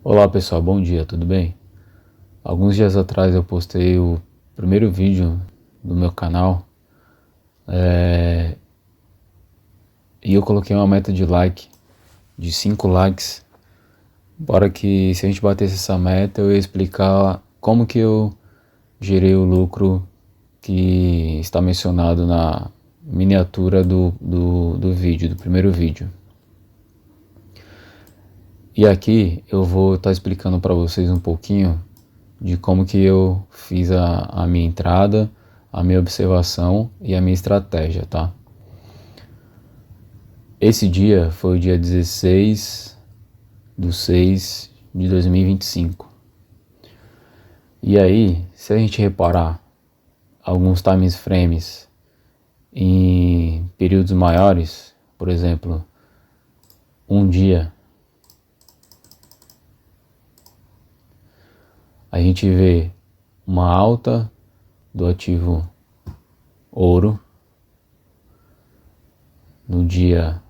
Olá pessoal, bom dia, tudo bem? Alguns dias atrás eu postei o primeiro vídeo do meu canal e eu coloquei uma meta de like, de 5 likes, para que se a gente batesse essa meta eu ia explicar como que eu gerei o lucro que está mencionado na miniatura do vídeo, do primeiro vídeo. E aqui eu vou estar explicando para vocês um pouquinho de como que eu fiz a minha entrada, a minha observação e a minha estratégia, tá? Esse dia foi o dia 16/6/2025. E aí, se a gente reparar alguns time frames em períodos maiores, por exemplo, um dia, a gente vê uma alta do ativo ouro no dia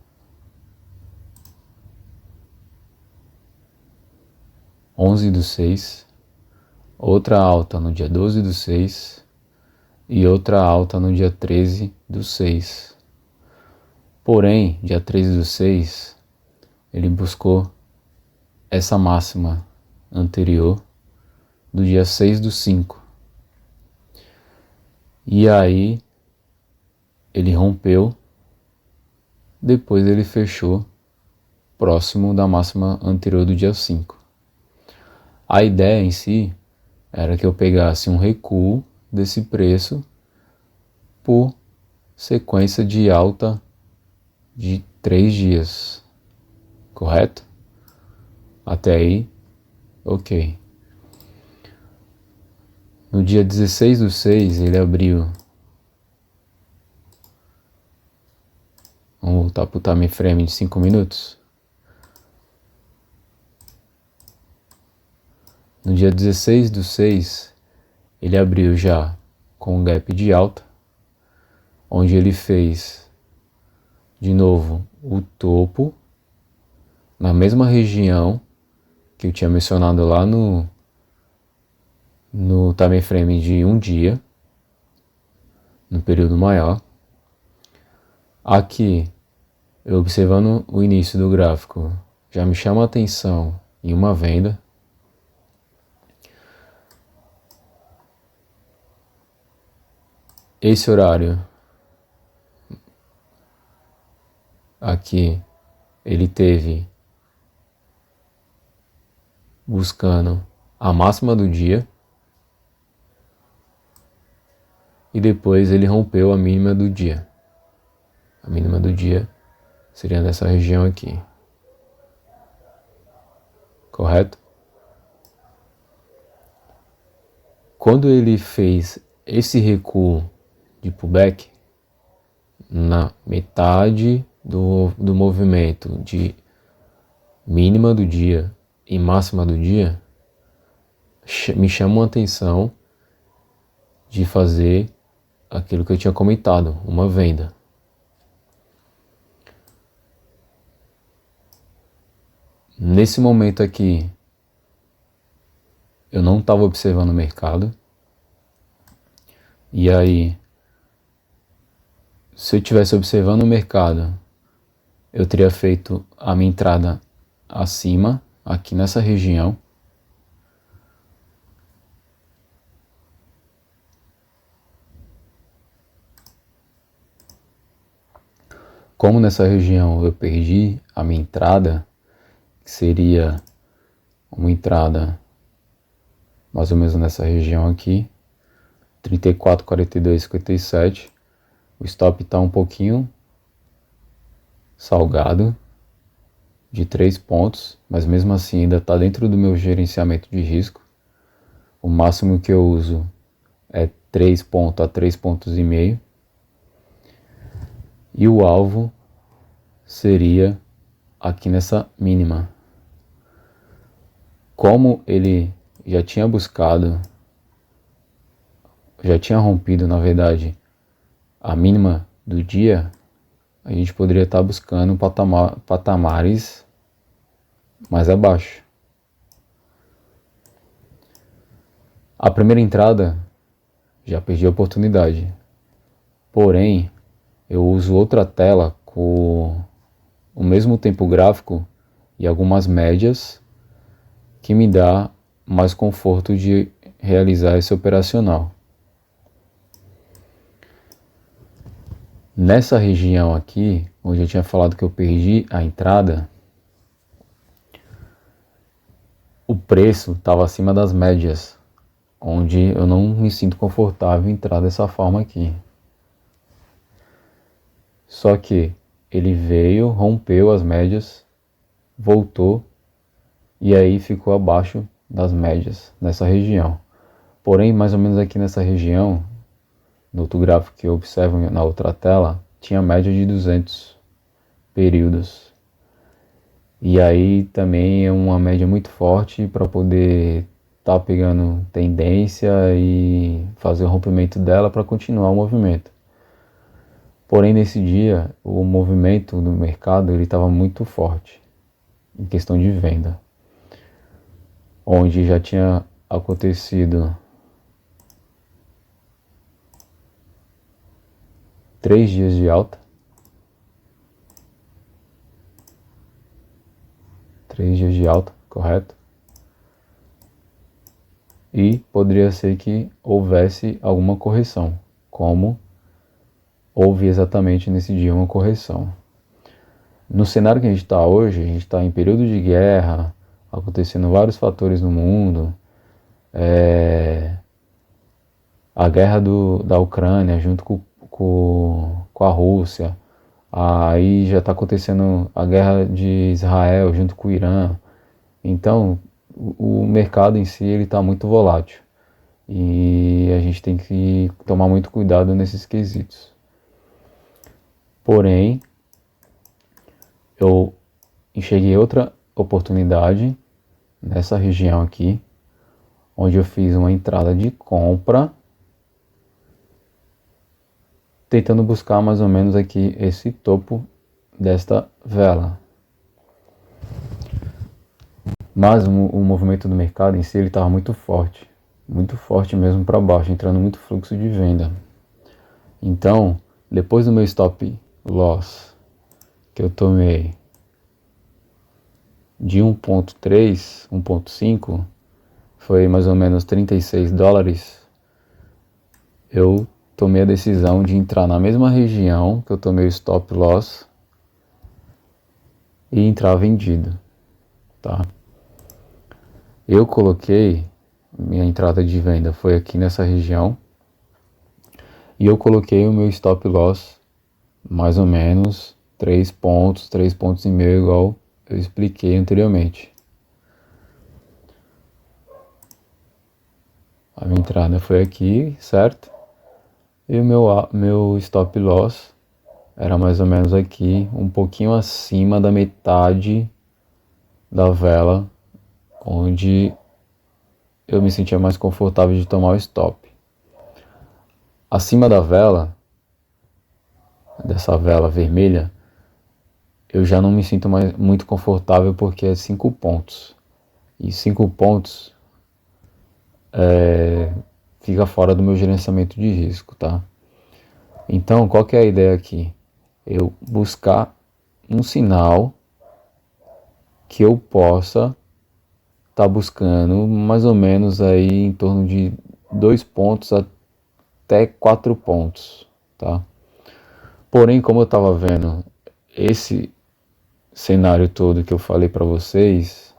11/6, outra alta no dia 12/6 e outra alta no dia 13/6. Porém, dia 13/6, ele buscou essa máxima anterior do dia 6/5. E aí ele rompeu, depois ele fechou próximo da máxima anterior do dia 5. A ideia em si era que eu pegasse um recuo desse preço por sequência de alta de 3 dias, correto? Até aí, ok. No dia 16/6 ele abriu, vamos voltar para o time frame de 5 minutos. No dia 16/6 ele abriu já com um gap de alta, onde ele fez de novo o topo na mesma região que eu tinha mencionado lá no time frame de um dia, no período maior. Aqui, eu observando o início do gráfico, já me chama a atenção em uma venda. Esse horário aqui, ele teve buscando a máxima do dia e depois ele rompeu a mínima do dia. A mínima do dia seria nessa região aqui, correto? Quando ele fez esse recuo de pullback, na metade do movimento de mínima do dia e máxima do dia, me chamou a atenção de fazer aquilo que eu tinha comentado, uma venda. Nesse momento aqui, eu não estava observando o mercado. E aí, se eu estivesse observando o mercado, eu teria feito a minha entrada acima, aqui nessa região. Como nessa região eu perdi a minha entrada, que seria uma entrada mais ou menos nessa região aqui, 34, 42, 57, o stop está um pouquinho salgado, de 3 pontos, mas mesmo assim ainda está dentro do meu gerenciamento de risco. O máximo que eu uso é 3 pontos a 3,5 pontos. E o alvo seria aqui nessa mínima. Como ele já tinha buscado, já tinha rompido, na verdade, a mínima do dia, a gente poderia estar buscando patamares mais abaixo. A primeira entrada, já perdi a oportunidade. Porém, eu uso outra tela com o mesmo tempo gráfico e algumas médias que me dá mais conforto de realizar esse operacional. Nessa região aqui, onde eu tinha falado que eu perdi a entrada, o preço estava acima das médias, onde eu não me sinto confortável em entrar dessa forma aqui. Só que ele veio, rompeu as médias, voltou e aí ficou abaixo das médias nessa região. Porém, mais ou menos aqui nessa região, no outro gráfico que eu observo na outra tela, tinha média de 200 períodos. E aí também é uma média muito forte para poder estar pegando tendência e fazer o rompimento dela para continuar o movimento. Porém, nesse dia, o movimento do mercado ele estava muito forte em questão de venda, onde já tinha acontecido 3 dias de alta, 3 dias de alta, correto? E poderia ser que houvesse alguma correção, como houve exatamente nesse dia uma correção. No cenário que a gente está hoje, a gente está em período de guerra, acontecendo vários fatores no mundo, a guerra da Ucrânia junto com a Rússia, aí já está acontecendo a guerra de Israel junto com o Irã. Então, o mercado em si ele está muito volátil e a gente tem que tomar muito cuidado nesses quesitos. Porém, eu enxerguei outra oportunidade nessa região aqui, onde eu fiz uma entrada de compra, tentando buscar mais ou menos aqui esse topo desta vela. Mas o movimento do mercado em si ele estava muito forte mesmo para baixo, entrando muito fluxo de venda. Então, depois do meu stop loss que eu tomei de 1.3, 1.5, foi mais ou menos $36, eu tomei a decisão de entrar na mesma região que eu tomei o stop loss e entrar vendido, tá? Eu coloquei, minha entrada de venda foi aqui nessa região, e eu coloquei o meu stop loss mais ou menos 3 pontos, 3,5 pontos, igual eu expliquei anteriormente. A minha entrada foi aqui, certo? E o meu stop loss era mais ou menos aqui, um pouquinho acima da metade da vela, onde eu me sentia mais confortável de tomar o stop. Acima da vela, dessa vela vermelha, eu já não me sinto mais muito confortável porque é 5 pontos. E 5 pontos fica fora do meu gerenciamento de risco, tá? Então, qual que é a ideia aqui? Eu buscar um sinal que eu possa estar buscando mais ou menos aí em torno de 2 pontos até 4 pontos, tá? Porém, como eu estava vendo esse cenário todo que eu falei para vocês,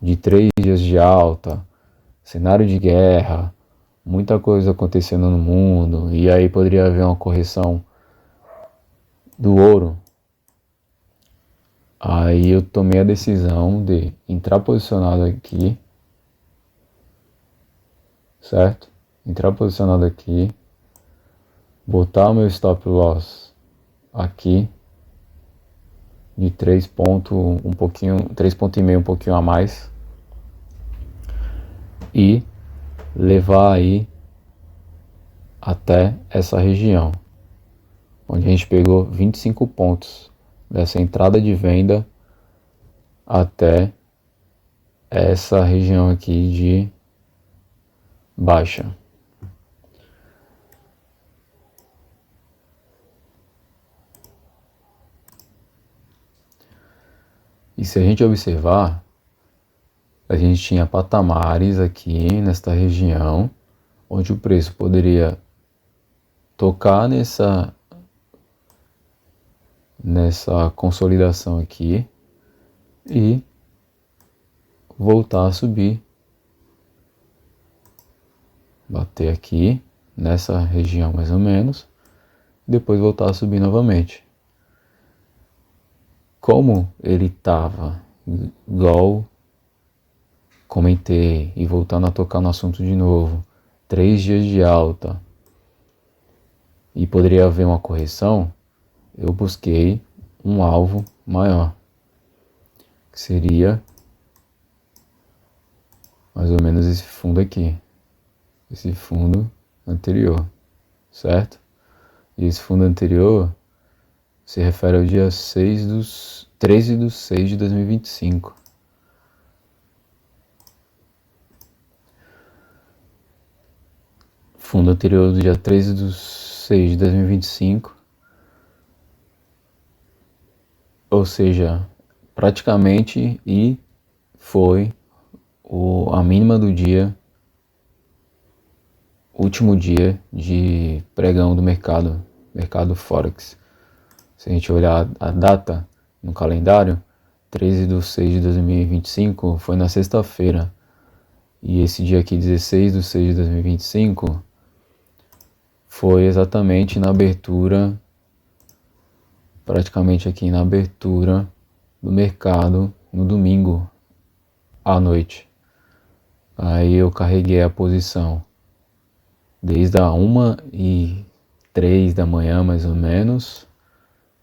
de 3 dias de alta, cenário de guerra, muita coisa acontecendo no mundo, e aí poderia haver uma correção do ouro. Aí eu tomei a decisão de entrar posicionado aqui, certo? Entrar posicionado aqui, botar o meu stop loss aqui de 3 pontos, um pouquinho, 3,5 pontos, um pouquinho a mais, e levar aí até essa região, onde a gente pegou 25 pontos dessa entrada de venda até essa região aqui de baixa. E se a gente observar, a gente tinha patamares aqui nesta região, onde o preço poderia tocar nessa consolidação aqui e voltar a subir, bater aqui nessa região mais ou menos, e depois voltar a subir novamente. Como ele estava, igual comentei, e voltando a tocar no assunto de novo, 3 dias de alta e poderia haver uma correção, eu busquei um alvo maior, que seria mais ou menos esse fundo aqui, esse fundo anterior, certo? E esse fundo anterior se refere ao dia 13/6 de 2025. Fundo anterior do dia 13/6 de 2025. Ou seja, praticamente e foi a mínima do dia, último dia de pregão do mercado Forex. Se a gente olhar a data no calendário, 13/6 de 2025 foi na sexta-feira. E esse dia aqui, 16/6 de 2025, foi exatamente na abertura, praticamente aqui na abertura do mercado no domingo à noite. Aí eu carreguei a posição desde a 1h03 da manhã mais ou menos,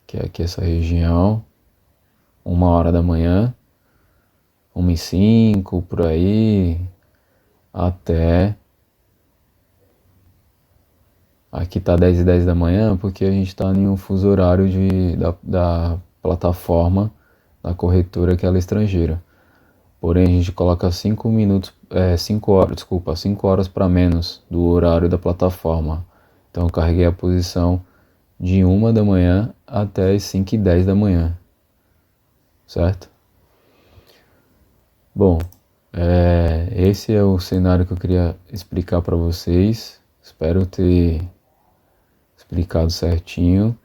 que é aqui essa região, 1h da manhã, 1h05 por aí, até aqui tá 10h10 da manhã, porque a gente tá em um fuso horário da plataforma da corretora, que ela é estrangeira. Porém, a gente coloca 5 horas para menos do horário da plataforma. Então, eu carreguei a posição de 1 da manhã até as 5h10 da manhã, certo? Bom, esse é o cenário que eu queria explicar para vocês. Espero ter explicado certinho.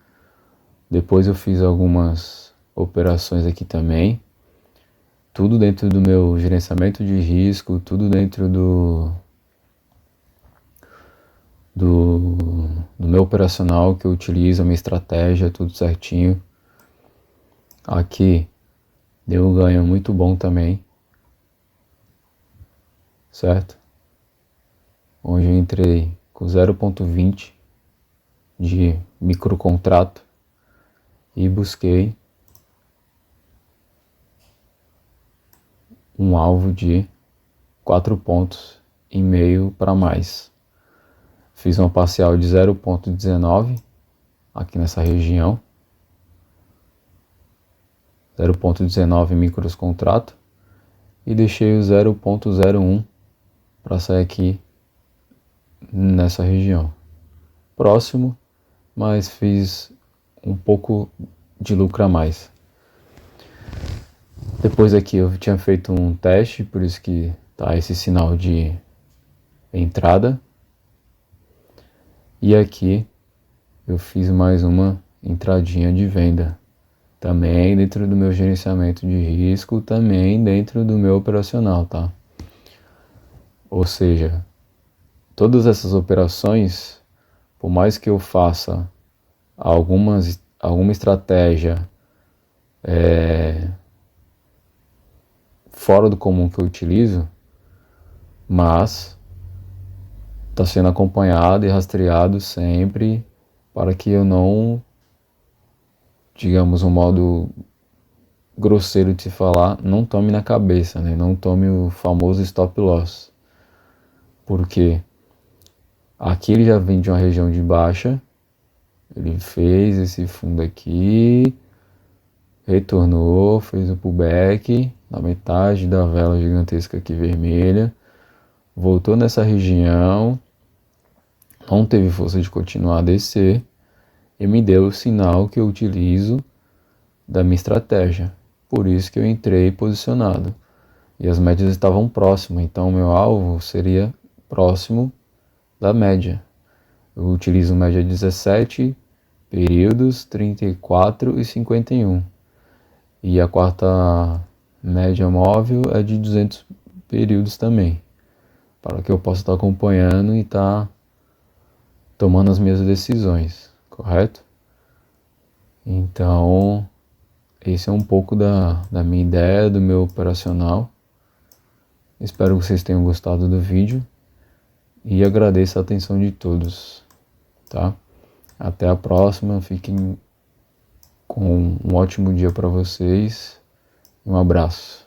Depois eu fiz algumas operações aqui também. Tudo dentro do meu gerenciamento de risco, tudo dentro do meu operacional que eu utilizo, a minha estratégia, tudo certinho. Aqui deu um ganho muito bom também, certo? Onde eu entrei com 0,20 de microcontrato e busquei um alvo de 4,5 pontos para mais. Fiz uma parcial de 0,19 aqui nessa região, 0,19 micros contrato, e deixei o 0,01 para sair aqui nessa região, próximo, mas fiz um pouco de lucro a mais. Depois aqui eu tinha feito um teste, por isso que tá esse sinal de entrada. E aqui eu fiz mais uma entradinha de venda, também dentro do meu gerenciamento de risco, também dentro do meu operacional, tá? Ou seja, todas essas operações, por mais que eu faça alguma estratégia fora do comum que eu utilizo, mas está sendo acompanhado e rastreado sempre para que eu não, digamos, um modo grosseiro de se falar, não tome na cabeça, né? Não tome o famoso stop loss. Porque aqui ele já vem de uma região de baixa, ele fez esse fundo aqui, retornou, fez o pullback na metade da vela gigantesca aqui vermelha, voltou nessa região, não teve força de continuar a descer e me deu o sinal que eu utilizo da minha estratégia. Por isso que eu entrei posicionado. E as médias estavam próximas, então meu alvo seria próximo da média. Eu utilizo média 17, períodos 34 e 51. E a quarta média móvel é de 200 períodos também, para que eu possa estar acompanhando e estar tomando as minhas decisões, correto? Então, esse é um pouco da minha ideia, do meu operacional. Espero que vocês tenham gostado do vídeo e agradeço a atenção de todos, tá? Até a próxima, fiquem com um ótimo dia para vocês. Um abraço.